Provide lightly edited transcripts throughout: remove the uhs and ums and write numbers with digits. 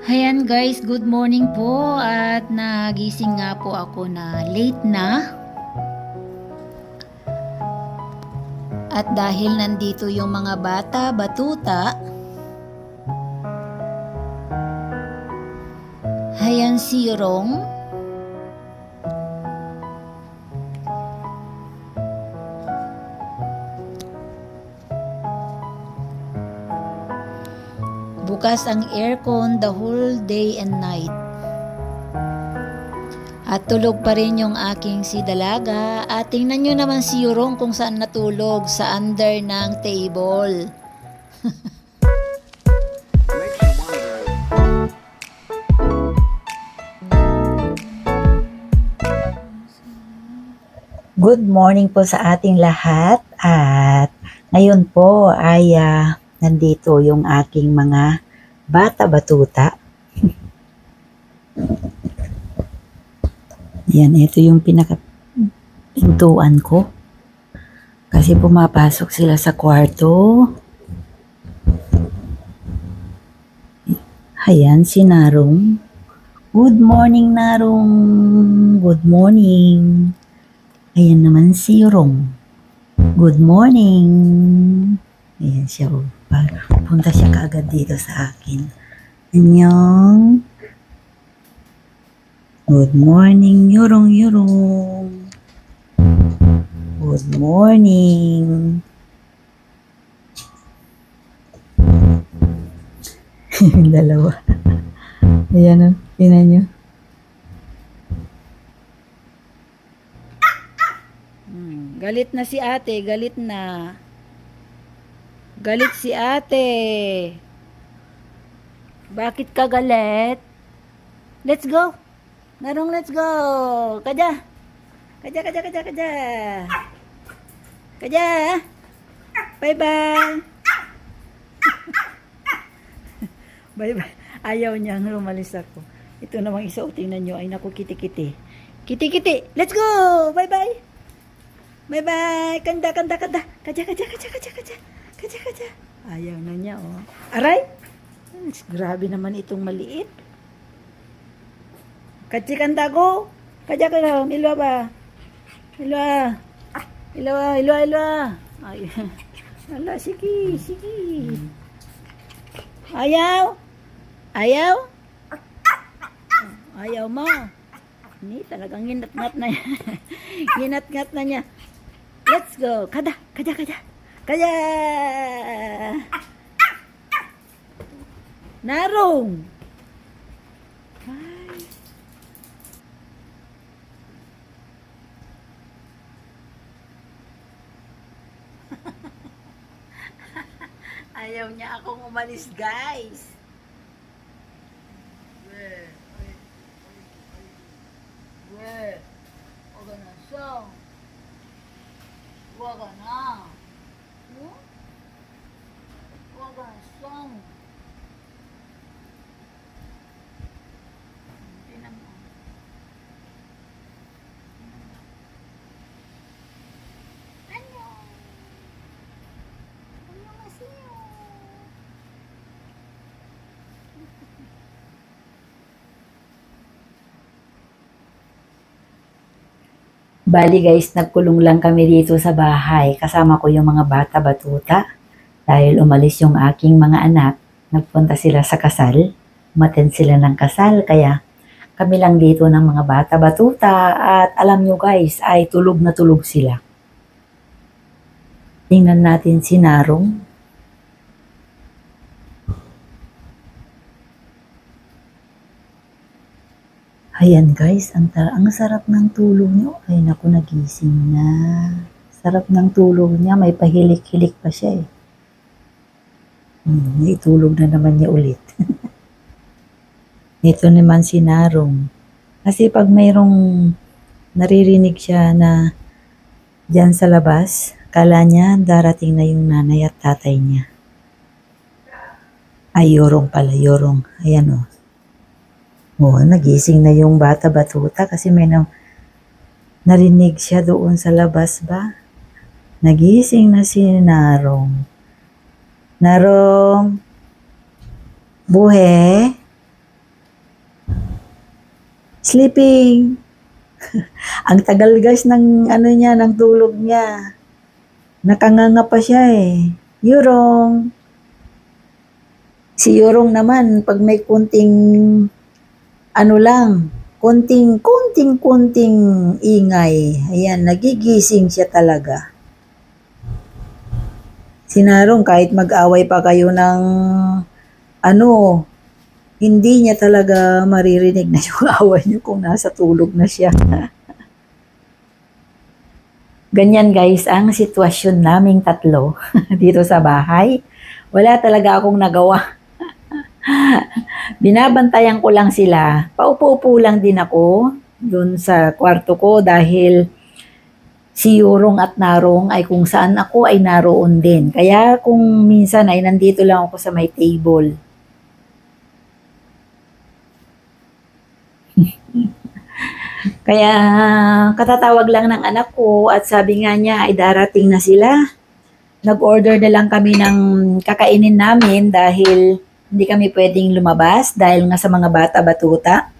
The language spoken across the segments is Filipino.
Ayan guys, good morning po at nagising nga po ako na late na. At dahil nandito yung mga bata, batuta, ayan si Rong. Bukas ang aircon the whole day and night. At tulog pa rin yung aking si Dalaga. At tingnan nyo naman si Yorong kung saan natulog, sa under ng table. Good morning po sa ating lahat. At ngayon po ay nandito yung aking mga bata batuta. Yan, ito yung pinakapintuan ko. Kasi pumapasok sila sa kwarto. Ayan, si Narong. Good morning, Narong. Good morning. Ayan naman si Rong. Good morning. Ayan siya. Punta siya kaagad dito sa akin. Anyong. Good morning, Yorong. Good morning. Yung dalawa. Ayan o, tingnan nyo. Galit na si ate, galit na. Galit si ate. Bakit ka galit? Let's go. Narong, let's go. Kaja. Kaja. Kaja. Bye-bye. Bye-bye. Ayaw niyang lumalis ako. Ito namang isa, tingnan nyo. Ay, naku, kiti-kiti. Kiti-kiti. Let's go. Bye-bye. Bye-bye. Kanda. Kaja. Ayaw na niya, oh. Aray. Grabe naman itong maliit. Kachi kanda ko. Kaja ka lang. Ilwa ba? Ilwa. Ay. Ala, sige. Ayaw. Ayaw mo. Ni talagang ginat-ngat na niya. Ginat-ngat na niya. Let's go. Kaja. Narong. Ay. Ayaw niya akong umalis, guys. Huwag na siya. Huwag na. Huwag na siya. Tingnan mo. Ano? Ano masiyo? Bali guys, nagkulong lang kami dito sa bahay. Kasama ko yung mga bata batuta. Dahil umalis yung aking mga anak, nagpunta sila sa kasal. Umattend sila ng kasal, kaya kami lang dito ng mga bata batuta. At alam nyo guys, ay tulog na tulog sila. Tingnan natin si Narong. Ayan guys, ang sarap ng tulog nyo. Ay naku, nagising na. Sarap ng tulog niya, may pahilik-hilik pa siya eh. Itulog na naman niya ulit. Ito naman si Narong. Kasi pag mayroong naririnig siya na dyan sa labas, kala niya darating na yung nanay at tatay niya. Ay, Yorong pala, Yorong. Ayan o. Nagising na yung bata batuta kasi may narinig siya doon sa labas ba? Nagising na si Narong. Narong, buhe, Sleeping. Ang tagal guys ng ano niya, ng tulog niya. Nakanganga pa siya eh. Yurong. Si Yurong naman, pag may kunting, ano lang, kunting ingay. Ayan, nagigising siya talaga. Si Narong, kahit mag-away pa kayo ng, ano, hindi niya talaga maririnig na yung away niyo kung nasa tulog na siya. Ganyan guys ang sitwasyon naming tatlo dito sa bahay. Wala talaga akong nagawa. Binabantayan ko lang sila. Paupo-upo lang din ako dun sa kwarto ko dahil si Yurong at Narong ay kung saan ako ay naroon din. Kaya kung minsan ay nandito lang ako sa may table. Kaya katatawag lang ng anak ko at sabi nga niya ay darating na sila. Nag-order na lang kami ng kakainin namin dahil hindi kami pwedeng lumabas dahil nga sa mga bata-batuta.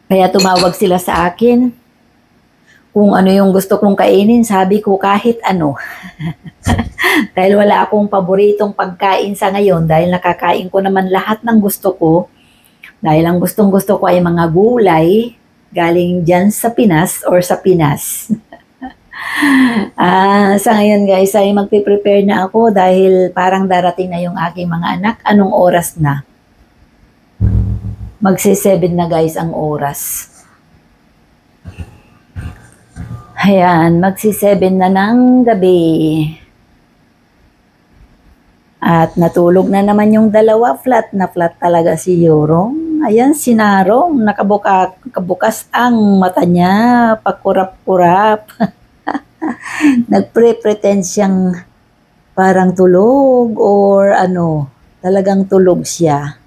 Kaya tumawag sila sa akin. Kung ano yung gusto kong kainin, sabi ko kahit ano. Dahil wala akong paboritong pagkain sa ngayon dahil nakakain ko naman lahat ng gusto ko. Dahil ang gustong-gusto ko ay mga gulay galing dyan sa Pinas or sa Pinas. Sa ngayon guys ay magpe-prepare na ako dahil parang darating na yung aking mga anak. Anong oras na? Magsi-7 na guys ang oras. Ayan, magsi-7 na ng gabi. At natulog na naman yung dalawa. Flat na flat talaga si Yorong. Ayan, si Narong. Nakabukas ang mata niya. Pakurap-kurap. Nagpre-pretend siyang parang tulog or ano, talagang tulog siya.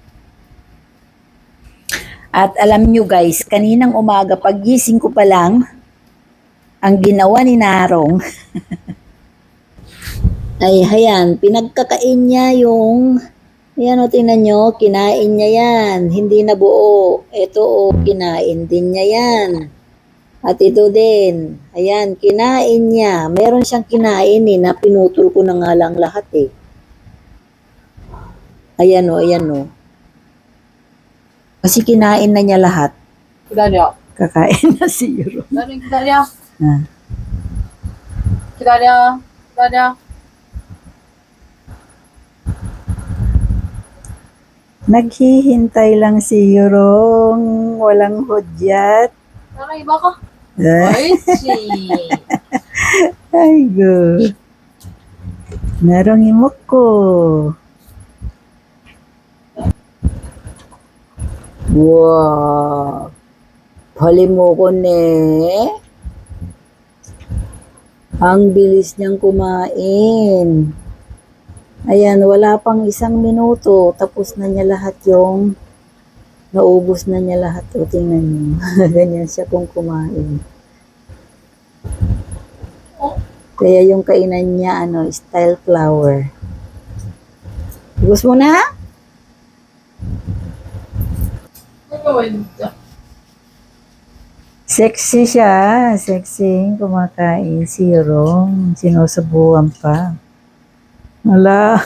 At alam nyo guys, kaninang umaga paggising ko pa lang, ang ginawa ni Narong, ay hayan, pinagkakain niya yung, ayan o, tingnan nyo, kinain niya yan, hindi na buo. Ito o, kinain din niya yan. At ito din. Ayan, kinain niya. Meron siyang kinain eh, na pinutol ko na nga lang lahat eh. Ayan o, ayan o. Kasi kinain na niya lahat. 기다려. Kakain na si Yuro. 기다려. Ah. 기다려. 기다려. Naghihintay lang si Yurong. Walang hudyat. 나랑 먹어. Ah, 옳지. ay, go. Narong imok ko. Wow. Hali mo ko ne. Ang bilis niyang kumain. Ayan, wala pang 1 minuto. Tapos na niya lahat yung naubos na niya lahat. O, tingnan niyo. Ganyan siya kung kumain. Kaya yung kainan niya, ano, style flower. Ubus mo na? 이거 진짜. Sexy siya. Sexy. Kumakain si Rong. Sinusubuan pa. Wala.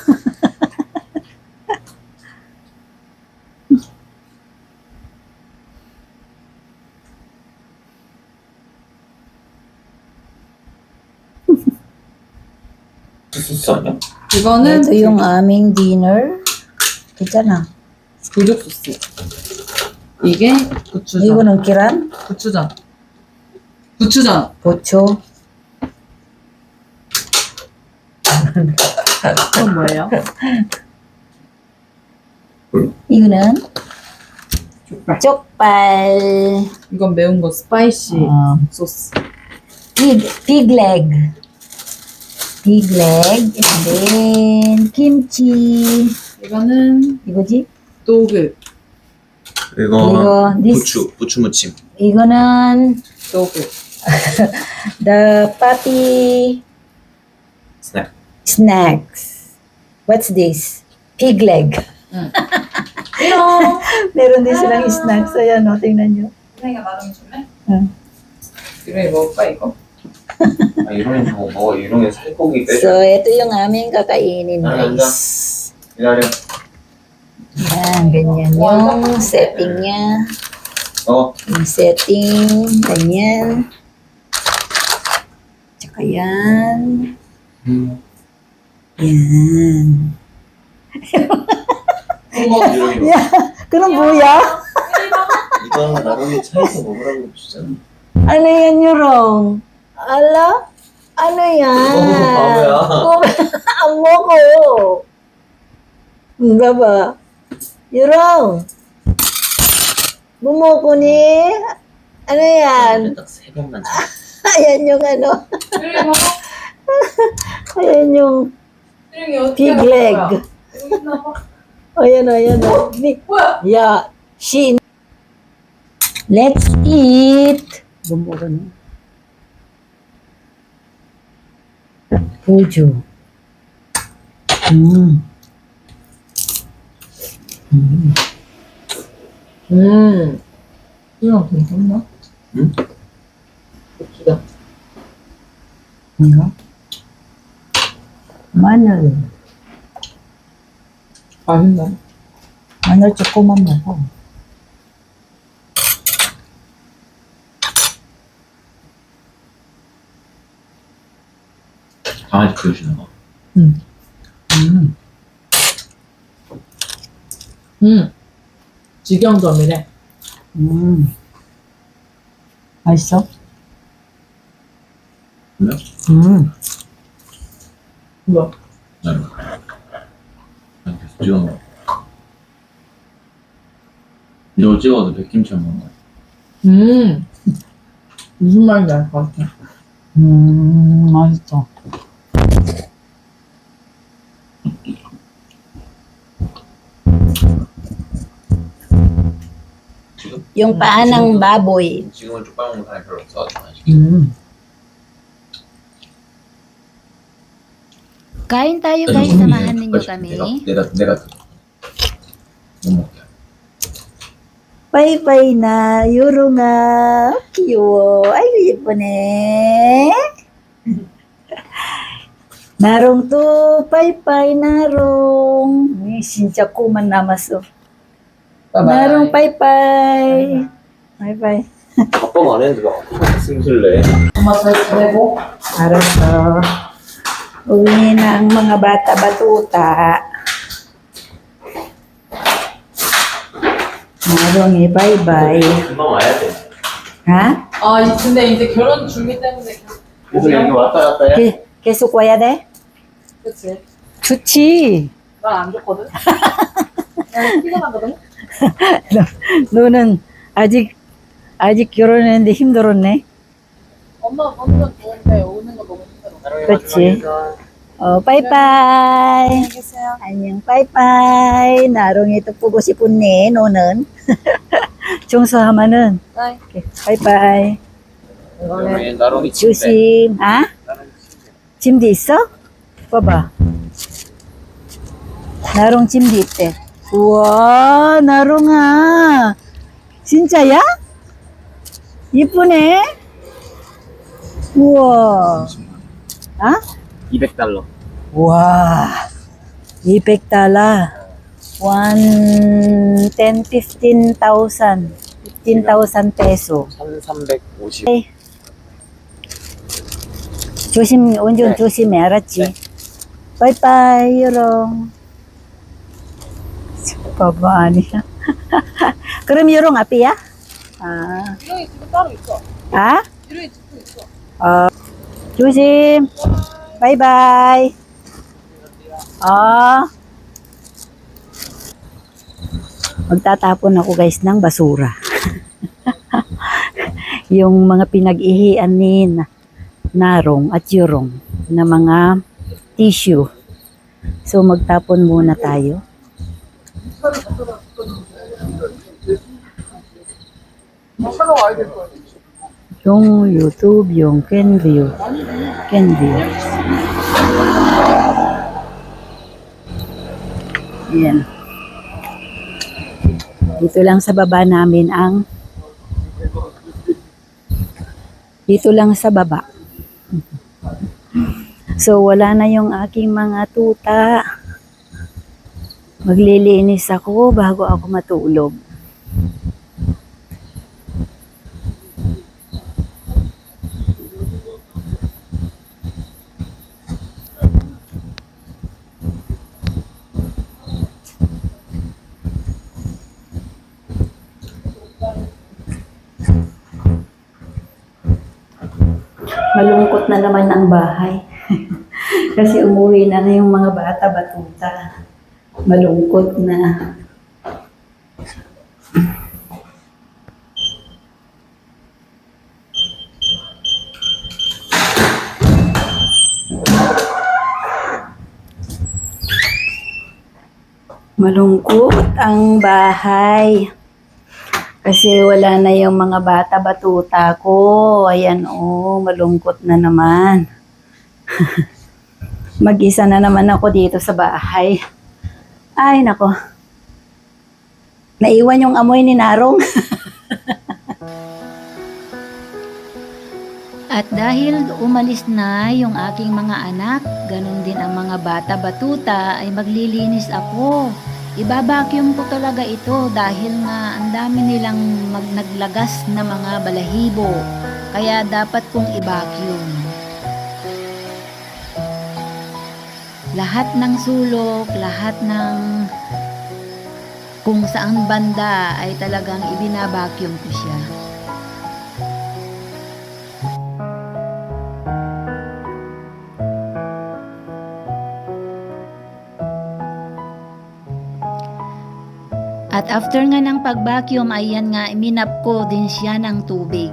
소스 아니야? 이거는 Ito yung aming dinner. Kita na. 불족 소스. 이게 고추전. Iwan ng kiran. 고추전. 고추전. Pocho. 그건 뭐예요? Iwan 족발. Chokpal. 이건 매운 거 스파이시 소스. Pig leg. Pig leg. And then kimchi. 이거는 이거지? 도그. 이거 부추 무침. 이거는 도그. the puppy 스낵. snacks. What's this? Pig leg. 띠용. Meron din silang snacks. Ayan, o, tingnan nyo. 이랑이가 나중에 줄래? 응. 이랑이 먹을까 이거? 아, 이런 거 먹어. 이런 게 살코기 빼줘. So, ito yung aming kakainin, Ano, guys. 기다려. Yan, ganyan yung setting niya. 어. Yung setting, ganyan. Tsaka yan. Yan. 이런 야, 그럼 뭐야? 이거 나중에 차에서 먹으라고 주잖아. Ano yan, Yurong? Ala? Ano yan? 바보야. Ang mo ko. Baba. Yurong. Bumuko ni? Ano yan? 딱 3번만 자. Ayan yung ano. 띠용이 먹어? Ayan yung 띠용이 어떻게 pig 먹을 leg. 거야? 여기 있나 봐. Ayan, ayan. 뭐야? Yeah. She. Let's eat. Bumuko na. Pujo. 띠용 괜찮나? 응? 고추다. Ano? Manual. 맛있나? Manual chocoman mo. 강아지 키우시는 거. 직영점이래. 맛있어? 그래요? 뭐야? 난 계속 찍어 먹어. 이걸 찍어도 백김치 먹는 거야. 무슨 말인지 알 것 같아. 맛있어. 지금? Yung paa ng baboy. 지금은 쪽팔 먹는 사람이 별로 없어가지고. 아직. Kain tayo guys, samahan ninyo kami. 내가 못 먹게. Bye-bye na, Yuro nga. Cute. Ay, 예쁘네. 나롱 또 빠이빠이 나롱. 진짜 코만 남았어. 나롱 빠이빠이. 빠이빠이. 아빠가 안 했는데 막 승질내. 엄마 잘 지내고? 알았어. Uwi na ang mga bata-batuta. 나롱이 bye-bye. 금방 와야 돼. Ha? 근데 이제 결혼 준비 때문에 그래서 여기 왔다 갔다 해. 계속 와야 돼? 그치? 좋지. 난 안 좋거든? 난 피곤하거든? 너는 아직 결혼했는데 힘들었네. 엄마 완전 좋은데 오는 거 너무 힘들어. 그렇지. 빠이빠이. 안녕, 빠이빠이. 나롱이 또 보고 싶었네, 너는. 종서하면은. 빠이. 빠이빠이. 그러면 나롱이 조심. 아? 짐도 있어? 봐봐. 나롱 짐도 있대. 우와, 나롱아. 진짜야? 이쁘네? 우와. 아? 200달러. 와, $200. 15,000 peso. 1,350. 조심, 운전 조심해, 알았지? 빠이빠이, 유롱. 봐봐, 아니야. 그럼 유롱 앞이야? 아, 이름이 지금 따로 있어. 아? 이름이 지금 있어. 조심. 바이바이. Magtatapon ako guys ng basura. Yung mga pinag-ihian ni Narong at Yurong na mga tissue. So magtapon muna tayo. Yung YouTube, yung Kenview. Yan. Dito lang sa baba namin ang dito lang sa baba. So wala na yung aking mga tuta. Maglilinis ako bago ako matulog. Malungkot na naman ang bahay. Kasi umuwi na yung mga bata batuta. Malungkot na. Malungkot ang bahay. Kasi wala na yung mga bata batuta ko. Ayan malungkot na naman. Mag-isa na naman ako dito sa bahay. Ay, nako. Naiwan yung amoy ni Narong. At dahil umalis na yung aking mga anak, ganun din ang mga bata batuta, ay maglilinis ako. Ibabacuum ko talaga ito dahil nga ang dami nilang naglagas na mga balahibo. Kaya dapat kong i-vacuum. Lahat ng sulok, lahat ng kung saan banda ay talagang ibinabacuum ko siya. At after nga ng pag-vacuum, ayan nga, minap ko din siya ng tubig.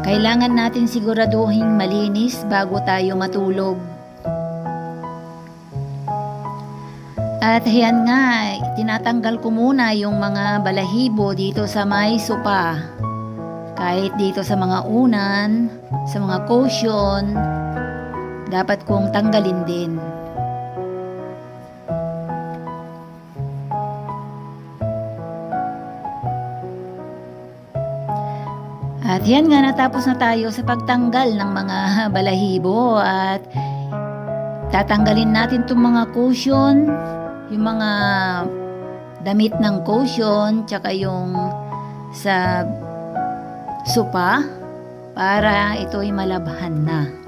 Kailangan natin siguraduhin malinis bago tayo matulog. At ayan nga, tinatanggal ko muna yung mga balahibo dito sa may sopa. Kahit dito sa mga unan, sa mga cushion, dapat kong tanggalin din. At yan nga, natapos na tayo sa pagtanggal ng mga balahibo at tatanggalin natin itong mga cushion, yung mga damit ng cushion, tsaka yung sa sopa para ito'y malabhan na.